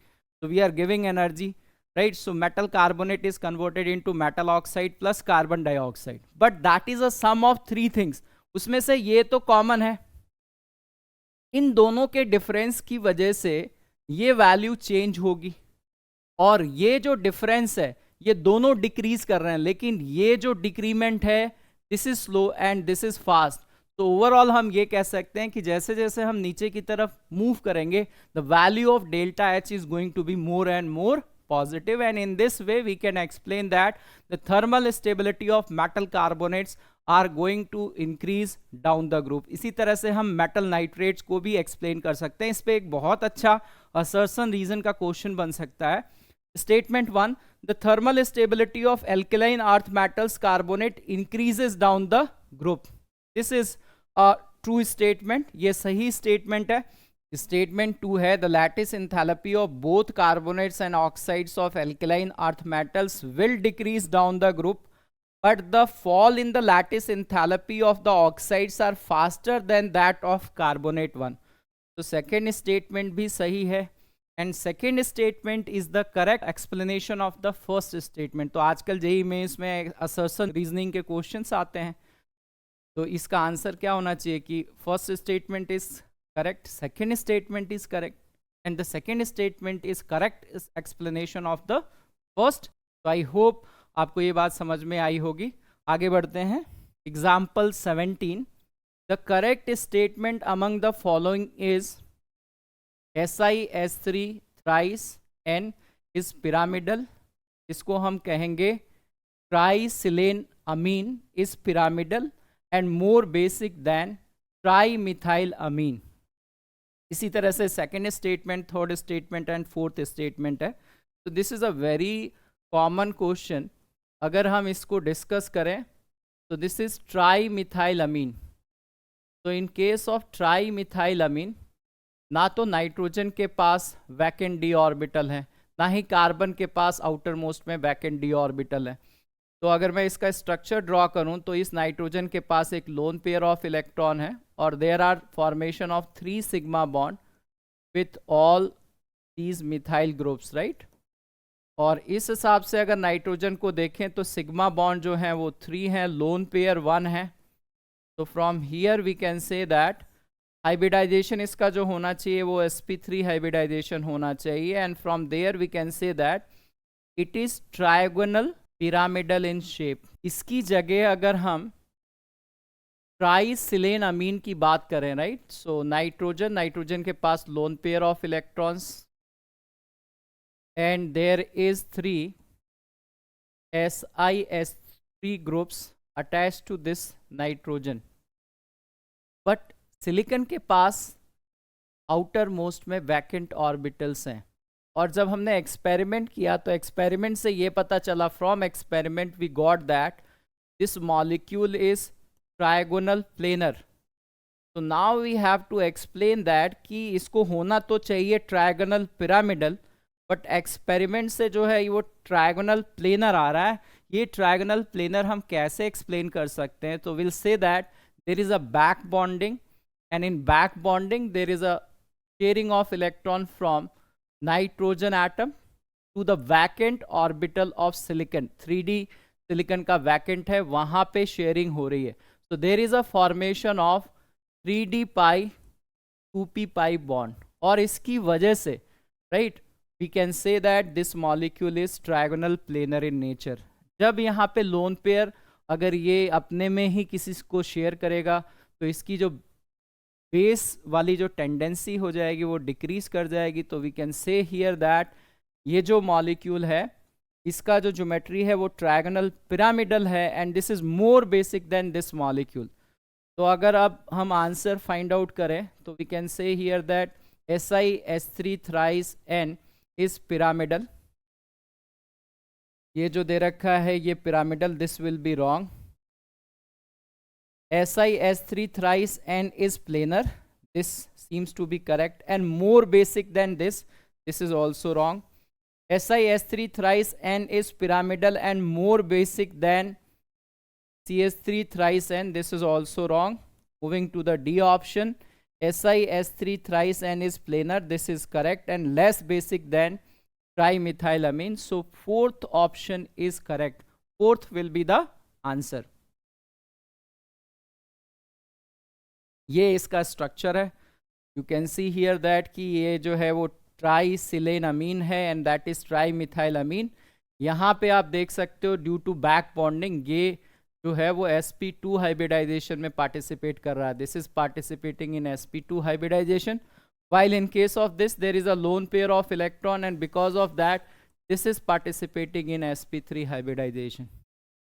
तो we are giving energy. right? So metal carbonate is converted into metal oxide plus carbon dioxide, but that is a sum of three things. उसमें से ये तो common है, इन दोनों के डिफरेंस की वजह से ये वैल्यू चेंज होगी, और ये जो डिफरेंस है ये दोनों डिक्रीज कर रहे हैं, लेकिन ये जो डिक्रीमेंट है this is slow and this is fast. तो ओवरऑल हम ये कह सकते हैं कि जैसे जैसे हम नीचे की तरफ मूव करेंगे the value of delta H is going to be more and more positive, and in this way we can explain that the thermal stability of metal carbonates are going to increase down the group. इसी तरह से हम metal nitrates को भी explain कर सकते हैं. इस पे एक बहुत अच्छा assertion reason का question बन सकता है. Statement 1, the thermal stability of alkaline earth metals carbonate increases down the group. This is a true statement. ये सही statement है. स्टेटमेंट 2 है the lattice enthalpy of both carbonates and oxides of alkaline earth metals will decrease down the group, but the fall in the lattice enthalpy of the oxides are faster than that of carbonate 1. तो second statement भी सही है, and second statement is the correct explanation of the first statement. तो आजकल JEE में इसमें assertion reasoning के questions आते हैं, तो इसका आंसर क्या होना चाहिए कि first statement is correct, second statement is correct, and the second statement is correct is explanation of the first. So I hope आपको ये बात समझ में आई होगी. आगे बढ़ते हैं. Example 17, the correct statement among the following is SiS3 thrice N is pyramidal. इसको हम कहेंगे trisilane amine is pyramidal and more basic than trimethyl amine. इसी तरह से second statement, third statement and fourth statement है. तो this is a very common question. अगर हम इसको डिस्कस करें तो दिस इज ट्राईमिथाइल अमीन. तो इन केस ऑफ ट्राईमिथाइल अमीन, ना तो नाइट्रोजन के पास वैकेंट डी ऑर्बिटल है, ना ही कार्बन के पास आउटर मोस्ट में वैकेंट डी ऑर्बिटल है. तो अगर मैं इसका स्ट्रक्चर ड्रॉ करूं तो इस नाइट्रोजन के पास एक लोन पेयर ऑफ इलेक्ट्रॉन है, और there are formation of 3 sigma bond with all these methyl groups, right. और इस हिसाब से अगर नाइट्रोजन को देखें तो सिग्मा बॉन्ड जो है वो 3 है, लोन पेयर 1 है. तो from here we can say that hybridization इसका जो होना चाहिए वो sp3 हाइब्रिडाइजेशन होना चाहिए, and from there we can say that it is trigonal pyramidal in shape. इसकी जगह अगर हम ट्राइसिलेन अमीन की बात करें, राइट, सो नाइट्रोजन के पास lone pair of electrons and there is 3 SiS3 groups attached to this nitrogen. But silicon के पास आउटर मोस्ट में वैकेंट ऑर्बिटल्स हैं, और जब हमने एक्सपेरिमेंट किया तो एक्सपेरिमेंट से ये पता चला, from experiment we got that this molecule is trigonal planar. तो now we have to explain that कि इसको होना तो चाहिए ट्रायगोनल पिरामिडल, बट एक्सपेरिमेंट से जो है वो ट्रायगोनल प्लेनर आ रहा है. ये ट्रायगोनल प्लेनर हम कैसे एक्सप्लेन कर सकते हैं? तो will say that there is a back bonding, and in back bonding there is a sharing of electron from nitrogen atom to the vacant orbital of silicon. 3D silicon का vacant है, वहां पे sharing हो रही है. तो there is a formation of 3D pi 2p pi bond, और इसकी वजह से, right, we can say that this molecule is trigonal planar in nature. जब यहाँ पे लोन पेयर अगर ये अपने में ही किसी को शेयर करेगा तो इसकी जो बेस वाली जो टेंडेंसी हो जाएगी वो डिक्रीज कर जाएगी. तो we can say here that ये जो मॉलिक्यूल है इसका जो ज्योमेट्री है वो ट्रायगोनल पिरामिडल है, and this is more basic than this molecule. तो अगर अब हम आंसर फाइंड आउट करें तो we can say here that SiS3 thrice N is pyramidal. ये जो दे रखा है ये pyramidal, this will be wrong. SiS3 thrice N is planar. This seems to be correct, and more basic than this. This is also wrong. SiS3 thrice N is pyramidal and more basic than CS3 thrice N. This is also wrong. Moving to the D option, SiS3 thrice N is planar. This is correct, and less basic than trimethylamine. So fourth option is correct. Fourth will be the answer. ये इसका structure है. You can see here that कि ये जो है वो ट्राइसिलेनामीन है and that is ट्राइमिथाइलामीन. यहाँ पे आप देख सकते हो ड्यू टू बैक बॉन्डिंग ये जो है वो sp2 हाइब्रिडाइजेशन में पार्टिसिपेट कर रहा है. This is participating in sp2 hybridization, while in case of this there is a lone pair of electron and because of that this is participating in sp3 hybridization.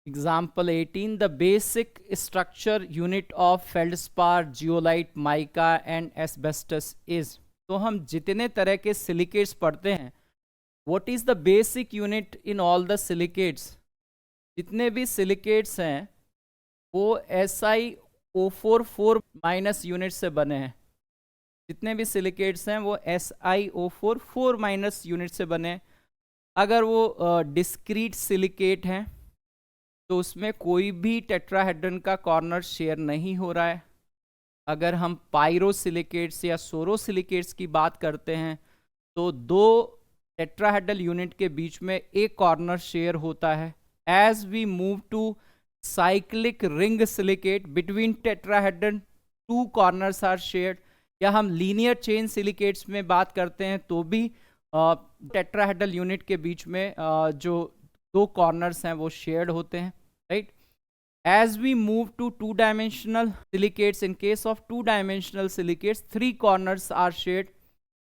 Example 18, the basic structure unit of feldspar, zeolite, mica and asbestos is. तो हम जितने तरह के silicates पढ़ते हैं, what is the basic unit in all the silicates? जितने भी silicates हैं वो SiO4 4 माइनस यूनिट से बने हैं. जितने भी सिलिकेट्स हैं वो SiO4 4 माइनस यूनिट से बने. अगर वो डिस्क्रीट सिलिकेट हैं तो उसमें कोई भी टेट्राहेड्रन का कॉर्नर शेयर नहीं हो रहा है. अगर हम पायरोसिलिकेट्स या सोरोसिलिकेट्स की बात करते हैं तो दो टेट्राहेड्रल यूनिट के बीच में एक कॉर्नर शेयर होता है. As we move to cyclic ring silicate between tetrahedron 2 corners are shared. या हम लीनियर चेन सिलिकेट्स में बात करते हैं तो भी टेट्राहेड्रल यूनिट के बीच में जो 2 कॉर्नर्स हैं वो शेयर्ड होते हैं, right. As we move to 2-dimensional silicates, in case of 2-dimensional silicates 3 corners are shared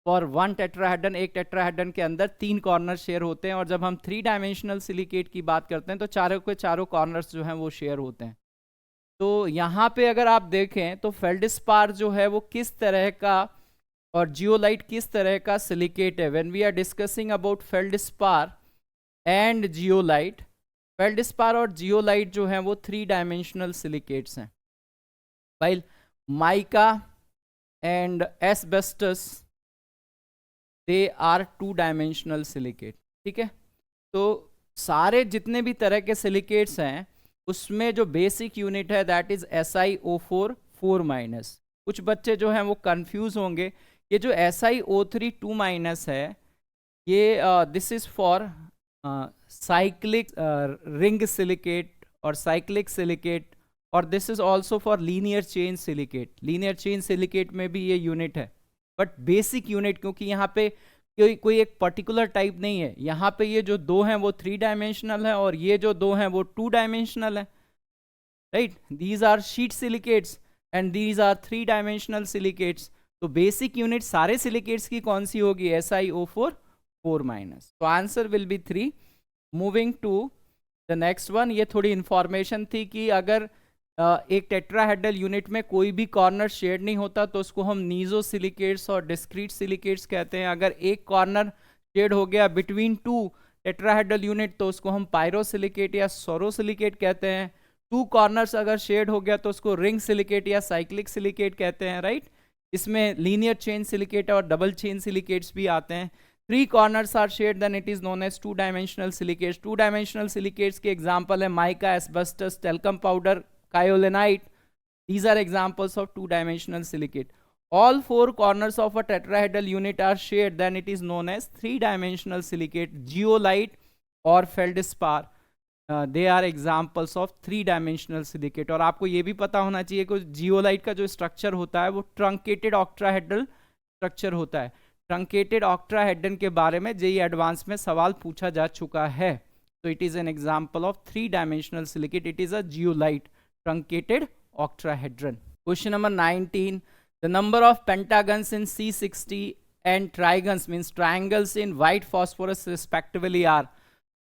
for 1 tetrahedron. एक टेट्राहेड्रन के अंदर 3 कॉर्नर शेयर होते हैं. और जब हम 3-dimensional सिलिकेट की बात करते हैं तो चारों के चारों कॉर्नर्स जो हैं वो शेयर होते हैं. तो यहाँ पे अगर आप देखें तो फेल्डस्पार जो है वो किस तरह का और जियोलाइट किस तरह का सिलिकेट है. When we are discussing about feldspar and zeolite, feldspar और जियोलाइट जो हैं वो 3-dimensional सिलिकेट्स हैं, while mica and asbestos they are 2-dimensional silicate. ठीक है, तो सारे जितने भी तरह के सिलिकेट्स हैं उसमें जो बेसिक यूनिट है दैट इज SiO4 4 माइनस. कुछ बच्चे जो हैं वो कंफ्यूज होंगे. ये जो SiO3 2 माइनस है ये this is for cyclic ring silicate और साइक्लिक सिलिकेट, और this is also for linear chain silicate. Linear chain silicate में भी ये यूनिट है, बट बेसिक यूनिट क्योंकि यहाँ पे कोई एक पर्टिकुलर टाइप नहीं है. यहाँ पे ये जो 2 हैं वो 3-dimensional है और ये जो 2 हैं वो 2-dimensional है, right. These are sheet silicates and these are 3-dimensional silicates. तो बेसिक यूनिट सारे सिलिकेट्स की कौन सी होगी? SiO4 4 minus. तो answer will be 3. Moving to the next one. ये थोड़ी इंफॉर्मेशन थी कि अगर एक टेट्राहेड्रल यूनिट में कोई भी कॉर्नर शेड नहीं होता तो उसको हम नीजो सिलिकेट्स और डिस्क्रीट सिलिकेट्स कहते हैं. अगर एक कॉर्नर शेड हो गया बिटवीन 2 टेट्राहेड्रल यूनिट तो उसको हम पायरोसिलिकेट या सोरोसिलिकेट कहते हैं. 2 कॉर्नर्स अगर शेड हो गया तो उसको रिंग सिलिकेट या साइक्लिक सिलिकेट कहते हैं, राइट. इसमें लीनियर चेन सिलिकेट और डबल चेन सिलिकेट्स भी आते हैं. 3 corners are shared then it is known as 2-dimensional silicates. 2-dimensional silicates के एग्जाम्पल है mica, asbestos, talcum powder, kaolinite. These are examples of 2-dimensional silicate. All 4 corners of a tetrahedral unit are shared then it is known as 3-dimensional silicate. Zeolite or feldspar they are examples of 3-dimensional silicate. और आपको ये भी पता होना चाहिए कि zeolite का जो स्ट्रक्चर होता है वो ट्रंकेटेड ऑक्ट्राहेड्रल स्ट्रक्चर होता है. ट्रंकेटेड ऑक्ट्राहेड्रन के बारे में जेईई एडवांस में सवाल पूछा जा चुका है. तो it is an example of 3-dimensional silicate. It is a zeolite truncated octahedron. Question number 19. The number of pentagons in C60 and trigons means triangles in white phosphorus respectively are.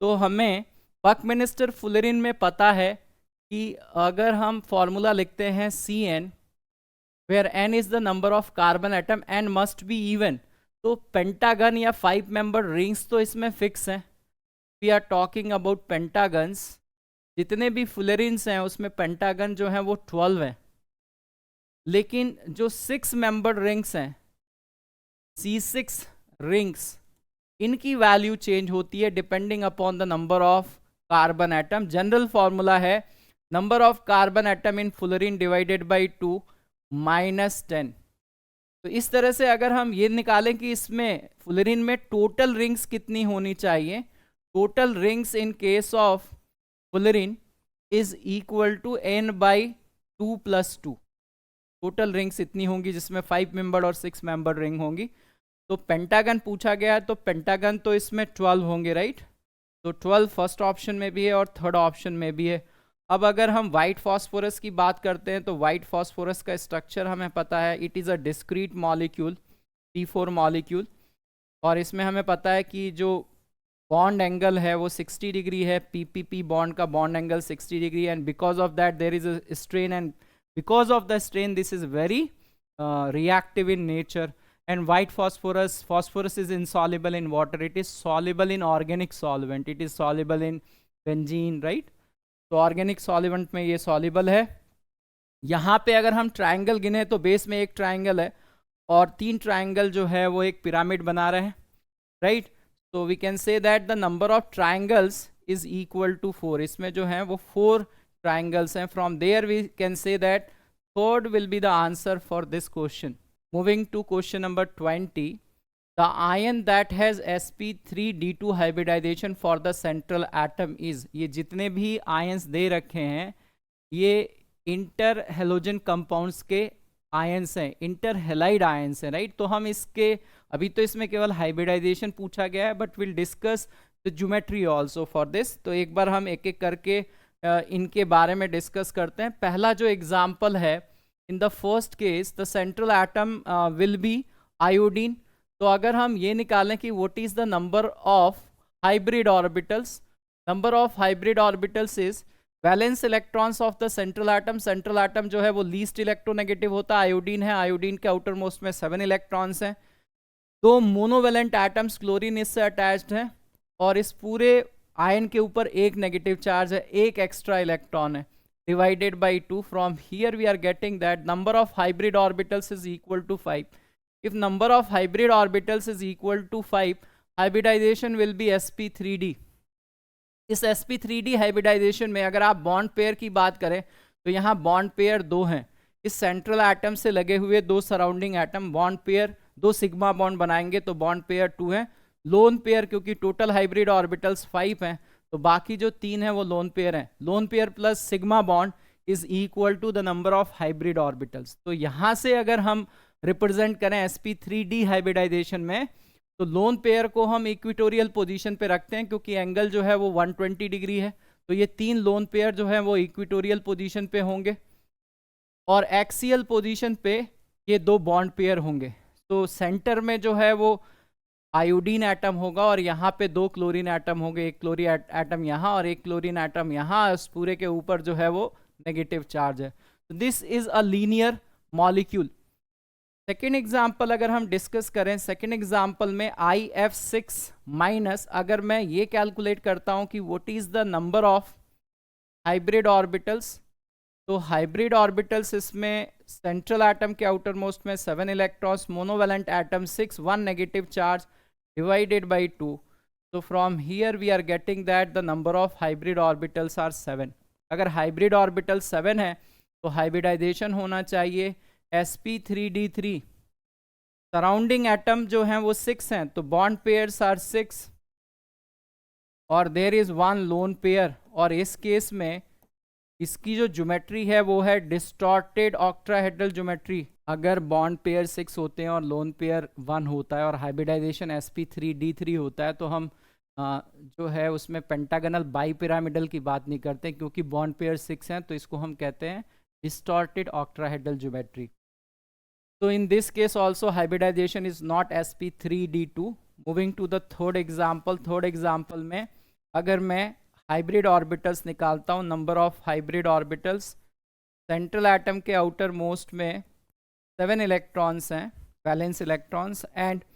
तो हमें बकमिनिस्टर fullerene में पता है कि अगर हम formula लिखते हैं Cn where n is the number of carbon atom and must be even, तो पेंटागन या 5 membered rings तो इसमें फिक्स हैं. We are talking about pentagons. जितने भी फुलेरिन्स हैं उसमें पेंटागन जो है वो 12 है. लेकिन जो 6 membered रिंग्स हैं C6 रिंग्स, इनकी वैल्यू चेंज होती है depending upon the number of carbon atom. General formula है number of carbon atom in fullerene divided by 2 -10. तो इस तरह से अगर हम ये निकालें कि इसमें फुलरिन में टोटल रिंग्स कितनी होनी चाहिए, total rings in case of fullerene is equal to n by 2 + 2। Total rings इतनी होंगी जिसमें 5 मेंबर और 6 मेंबर रिंग होंगी। तो पेंटागन पूछा गया है, तो पेंटागन तो इसमें 12 होंगे, राइट। तो 12 फर्स्ट ऑप्शन में भी है और थर्ड ऑप्शन में भी है। अब अगर हम वाइट फॉस्फोरस की बात करते हैं तो वाइट फॉस्फोरस का स्ट्रक्चर हमें पता है, it is a discrete molecule, P4 molecule. और इसमें हमें पता है कि जो बॉन्ड एंगल है वो 60 डिग्री है, PPP बॉन्ड का bond angle 60 degree, and because of that there is a strain, and because of the strain this is very reactive in nature. And white phosphorus is insoluble in water, it is soluble in organic solvent, it is soluble in benzene, right। तो organic solvent में ये soluble है। यहाँ पे अगर हम triangle गिने तो बेस में एक ट्रायंगल है और 3 ट्रायंगल जो है वो एक पिरामिड बना रहे हैं, राइट। तो we can say that the number of triangles is equal to 4। इसमें जो है वो 4 ट्रायंगल्स हैं। From there we can say that third will be the answer for this question. Moving to question number 20, the ion that has sp3d2 hybridization for the central atom is, ये जितने भी ions दे रखे हैं ये inter halogen compounds के ions हैं, inter halide ions हैं, right. तो हम इसके अभी तो इसमें केवल हाइब्रिडाइजेशन पूछा गया है, but will discuss the geometry also for this. तो एक बार हम एक एक करके इनके बारे में डिस्कस करते हैं। पहला जो एग्जाम्पल है, in the first case the central atom will be iodine. तो अगर हम ये निकालें कि what is the number of hybrid orbitals, number of hybrid orbitals is valence electrons of the central atom. Central atom जो है वो लीस्ट इलेक्ट्रोनेगेटिव होता है, आयोडीन है, आयोडीन के आउटर मोस्ट में 7 इलेक्ट्रॉन्स हैं। 2 मोनोवेलेंट एटम्स क्लोरीन इससे अटैच्ड हैं और इस पूरे आयन के ऊपर एक नेगेटिव चार्ज है, एक एक्स्ट्रा इलेक्ट्रॉन है, divided by 2। From here we are getting that number of hybrid orbitals is equal to 5। If number of hybrid orbitals is equal to 5, hybridization will be sp3d। इस sp3d hybridization में अगर आप bond pair की बात करें तो यहाँ bond pair 2 हैं। इस सेंट्रल एटम से लगे हुए 2 surrounding atom bond pair 2 sigma bond बनाएंगे, तो बॉन्ड पेयर 2 है। लोन पेयर क्योंकि टोटल हाइब्रिड ऑर्बिटल्स 5 हैं तो बाकी जो 3 हैं वो लोन पेयर हैं। Lone pair plus sigma bond is equal to the number of hybrid orbitals. तो यहाँ से अगर हम रिप्रेजेंट करें sp3d हाइब्रिडाइजेशन में, तो लोन पेयर को हम इक्वेटोरियल पोजीशन पे रखते हैं क्योंकि एंगल जो है वो 120 डिग्री है। तो ये 3 लोन पेयर जो है वो इक्वेटोरियल पोजीशन पे होंगे और एक्सियल पोजीशन पे ये 2 बॉन्ड पेयर होंगे। तो सेंटर में जो है वो आयोडीन एटम होगा और यहाँ पे 2 क्लोरीन एटम होंगे, एक क्लोरीन एटम यहाँ और एक क्लोरीन एटम यहाँ। इस पूरे के ऊपर जो है वो नेगेटिव चार्ज है। तो this is a linear molecule. Second example अगर हम डिस्कस करें, सेकेंड एग्जाम्पल में IF6 माइनस, अगर मैं ये कैलकुलेट करता हूँ कि what is the number of hybrid orbitals, तो हाइब्रिड ऑर्बिटल्स इसमें सेंट्रल एटम के आउटर मोस्ट में 7 electrons, monovalent atom 6, 1 negative charge, divided by 2। तो from here we are getting that the number of hybrid orbitals are 7। अगर hybrid orbital 7 है तो hybridisation होना चाहिए sp3d3। सराउंडिंग एटम जो हैं वो 6 हैं तो बॉन्ड पेयर्स आर 6 और देयर इज 1 लोन पेयर। और इस केस में इसकी जो ज्योमेट्री है वो है डिस्टॉर्टेड ऑक्ट्राहेड्रल ज्योमेट्री। अगर बॉन्ड पेयर 6 होते हैं और लोन पेयर 1 होता है और हाइब्रिडाइजेशन sp3d3 होता है तो हम जो है उसमें पेंटागनल बाईपिरामिडल की बात नहीं करते क्योंकि बॉन्ड पेयर 6 हैं, तो इसको हम कहते हैं distorted octahedral geometry. So in this case also hybridization is not sp3d2. Moving to the third example, third example में अगर मैं hybrid orbitals निकालता हूँ, number of hybrid orbitals, central atom के outer most में 7 electrons हैं, valence electrons, and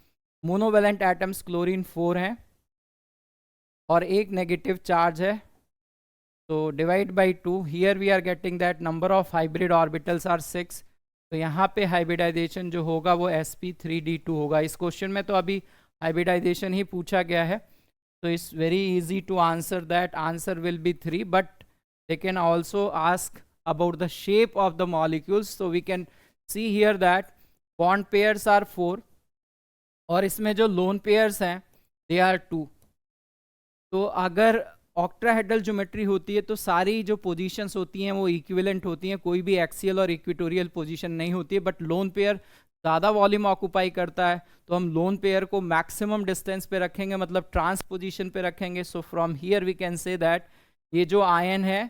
monovalent atoms chlorine 4 हैं और एक negative charge है। तो divide by 2, here we are getting that number of hybrid orbitals are 6। तो यहाँ पे हाइब्रिडाइजेशन जो होगा वो sp3d2 होगा। इस क्वेश्चन में तो अभी हाइब्रिडाइजेशन ही पूछा गया है, तो it's very easy to answer that, answer will be 3, but they can also ask about the shape of the molecules. so we can see here that bond pairs are 4 और इसमें जो लोन पेयर्स हैं they are 2। तो अगर ऑक्ट्राहेड्रल geometry होती है तो सारी जो पोजीशंस होती हैं वो इक्विवेलेंट होती हैं, कोई भी एक्सियल और इक्वेटोरियल पोजीशन नहीं होती है। बट लोन पेयर ज़्यादा वॉल्यूम ऑक्यूपाई करता है तो हम लोन पेयर को मैक्सिमम डिस्टेंस पे रखेंगे, मतलब ट्रांस पोजीशन पे रखेंगे। So from here we can say that ये जो आयन है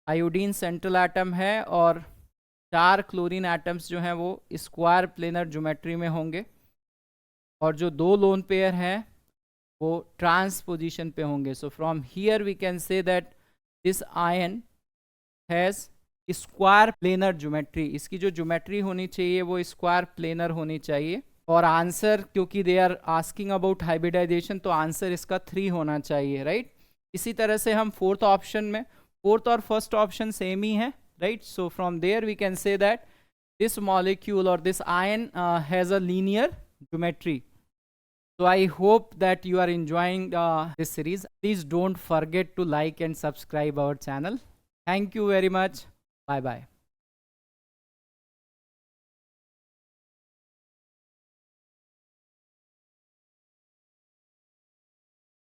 आयोडीन सेंट्रल एटम है और 4 क्लोरीन एटम्स जो हैं वो स्क्वायर प्लेनर ज्योमेट्री में होंगे और जो 2 लोन पेयर हैं वो ट्रांस पोजीशन पे होंगे। So from here we can say that this ion has square planar geometry. इसकी जो ज्योमेट्री होनी चाहिए वो स्क्वायर प्लेनर होनी चाहिए। और आंसर, क्योंकि they are asking about hybridisation, तो आंसर इसका 3 होना चाहिए, राइट। इसी तरह से हम फोर्थ ऑप्शन में, फोर्थ और फर्स्ट ऑप्शन सेम ही है, right. So from there we can say that this molecule और this ion has a linear geometry. So I hope that you are enjoying this series. Please don't forget to like and subscribe our channel. Thank you very much. Bye bye.